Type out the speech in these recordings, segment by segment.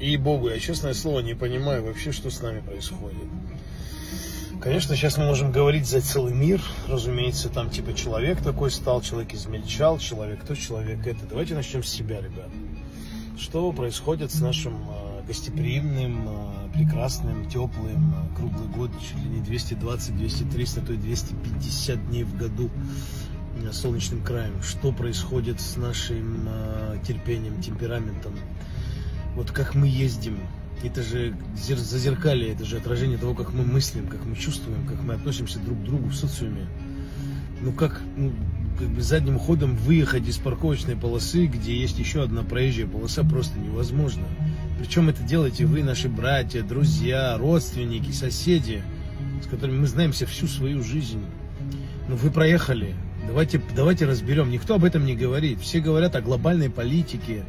И богу, я, честное слово, не понимаю вообще, что с нами происходит. Конечно, сейчас мы можем говорить за целый мир, разумеется, там типа человек такой стал, человек измельчал, человек то, человек это. Давайте начнем с себя, ребят. Что происходит с нашим гостеприимным, прекрасным, теплым, круглый год, чуть ли не 220, 200, 300, то и 250 дней в году солнечным краем? Что происходит с нашим терпением, темпераментом? Вот как мы ездим, это же зазеркалье, это же отражение того, как мы мыслим, как мы чувствуем, как мы относимся друг к другу в социуме. Ну как бы задним ходом выехать из парковочной полосы, где есть еще одна проезжая полоса, просто невозможно. Причем это делаете вы, наши братья, друзья, родственники, соседи, с которыми мы знаемся всю свою жизнь. Ну вы проехали, давайте разберем. Никто об этом не говорит. Все говорят о глобальной политике,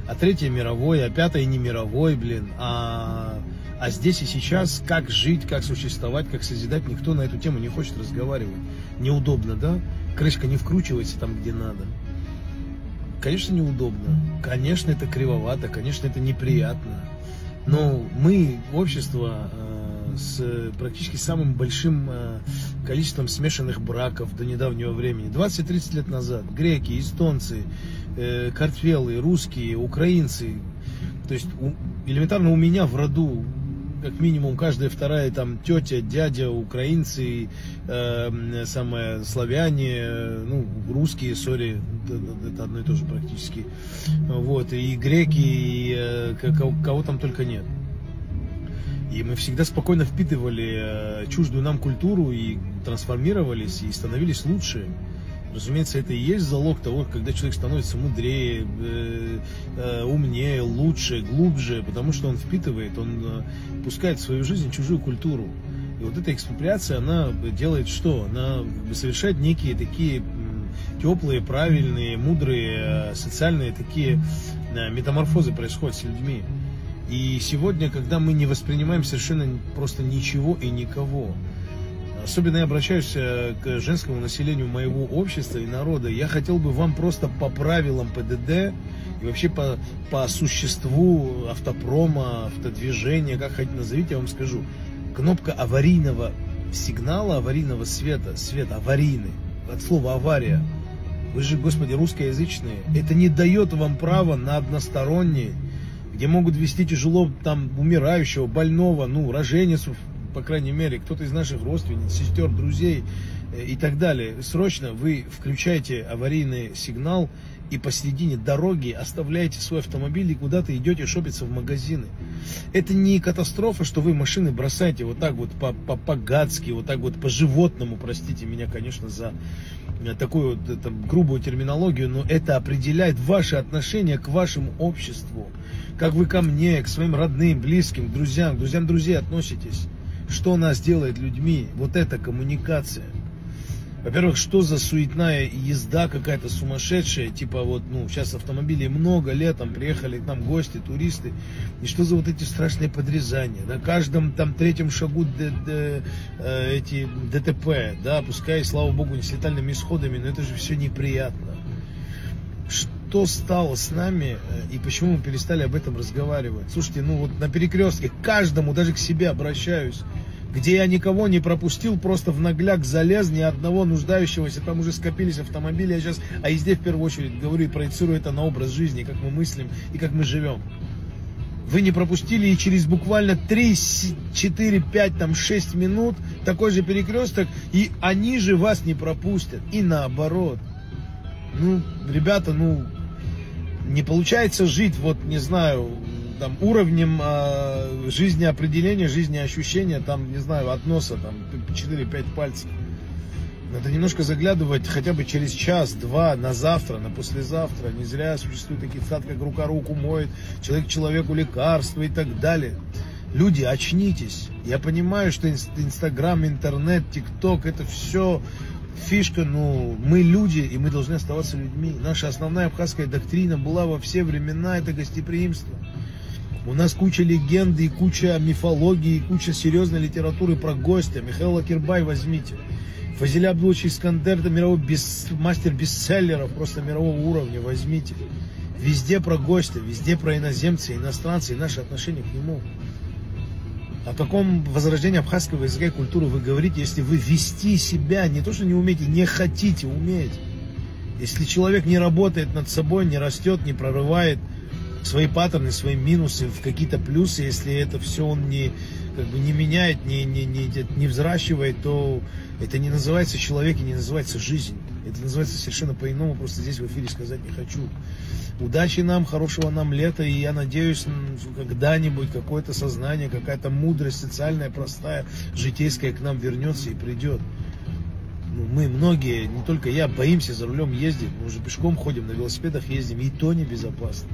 о Третьей мировой, о Пятой не мировой, блин, а здесь и сейчас, как жить, как существовать, как созидать, никто на эту тему не хочет разговаривать. Неудобно, да? Крышка не вкручивается там, где надо. Конечно, неудобно, конечно, это кривовато, конечно, это неприятно, но мы, общество, с практически самым большим количеством смешанных браков до недавнего времени, 20-30 лет назад, греки, эстонцы, картвелы, русские, украинцы, то есть элементарно у меня в роду как минимум каждая вторая там тетя, дядя, украинцы, славяне, ну, русские, сори, это одно и то же практически, вот, и греки, и кого там только нет. И мы всегда спокойно впитывали чуждую нам культуру и трансформировались, и становились лучше. Разумеется, это и есть залог того, когда человек становится мудрее, умнее, лучше, глубже, потому что он впитывает, он пускает в свою жизнь чужую культуру. И вот эта экспроприация, она делает что? Она совершает некие такие теплые, правильные, мудрые, социальные такие метаморфозы происходят с людьми. И сегодня, когда мы не воспринимаем совершенно просто ничего и никого, особенно я обращаюсь к женскому населению моего общества и народа, я хотел бы вам просто по правилам ПДД и вообще по существу автопрома, автодвижения, как хотите назовите, я вам скажу. Кнопка аварийного сигнала, аварийного света, свет аварийный, от слова авария. Вы же, господи, русскоязычные. Это не дает вам права на односторонний, где могут везти тяжело там умирающего, больного, ну, роженицу, по крайней мере, кто-то из наших родственниц, сестер, друзей и так далее. Срочно вы включаете аварийный сигнал и посередине дороги оставляете свой автомобиль и куда-то идете шопиться в магазины. Это не катастрофа, что вы машины бросаете вот так вот по-гадски, вот так вот по-животному, простите меня, конечно, за такую вот там грубую терминологию, но это определяет ваше отношение к вашему обществу. Как вы ко мне, к своим родным, близким, друзьям друзей относитесь. Что нас делает людьми? Вот эта коммуникация. Во-первых, что за суетная езда какая-то сумасшедшая, типа вот, ну, сейчас автомобилей много, летом приехали к нам гости, туристы, и что за вот эти страшные подрезания, на каждом там третьем шагу эти ДТП, да, пускай, слава богу, не с летальными исходами, но это же все неприятно. Что стало с нами и почему мы перестали об этом разговаривать? Слушайте, ну вот на перекрестке каждому, даже к себе обращаюсь, где я никого не пропустил, просто в нагляк залез, ни одного нуждающегося, там уже скопились автомобили, я сейчас о езде в первую очередь говорю и проецирую это на образ жизни, как мы мыслим и как мы живем. Вы не пропустили, и через буквально 3, 4, 5, там 6 минут такой же перекресток, и они же вас не пропустят, и наоборот. Ну, ребята, ну, не получается жить, вот, не знаю, там, уровнем жизнеопределения, жизнеощущения, там, не знаю, от носа, там, 4-5 пальцев. Надо немножко заглядывать хотя бы через час-два на завтра, на послезавтра. Не зря существуют такие цитаты, как рука руку моет, человек человеку лекарство и так далее. Люди, очнитесь. Я понимаю, что Инстаграм, интернет, ТикТок, это все фишка, но мы люди, и мы должны оставаться людьми. Наша основная абхазская доктрина была во все времена, это гостеприимство. У нас куча легенды, и куча мифологии, и куча серьезной литературы про гостя. Михаил Акирбай возьмите. Фазиля Абдулович Искандер, это мировой мастер бестселлеров, просто мирового уровня, возьмите. Везде про гостя, везде про иноземца, иностранца и наши отношения к нему. О каком возрождении абхазского языка и культуры вы говорите, если вы вести себя не то, что не умеете, не хотите уметь. Если человек не работает над собой, не растет, не прорывает свои паттерны, свои минусы в какие-то плюсы, если это все он не меняет, не взращивает, то это не называется человек и не называется жизнь. Это называется совершенно по-иному, просто здесь в эфире сказать не хочу. Удачи нам, хорошего нам лета, и я надеюсь, когда-нибудь какое-то сознание, какая-то мудрость социальная, простая, житейская к нам вернется и придет. Мы многие, не только я, боимся за рулем ездить, мы уже пешком ходим, на велосипедах ездим, и то небезопасно.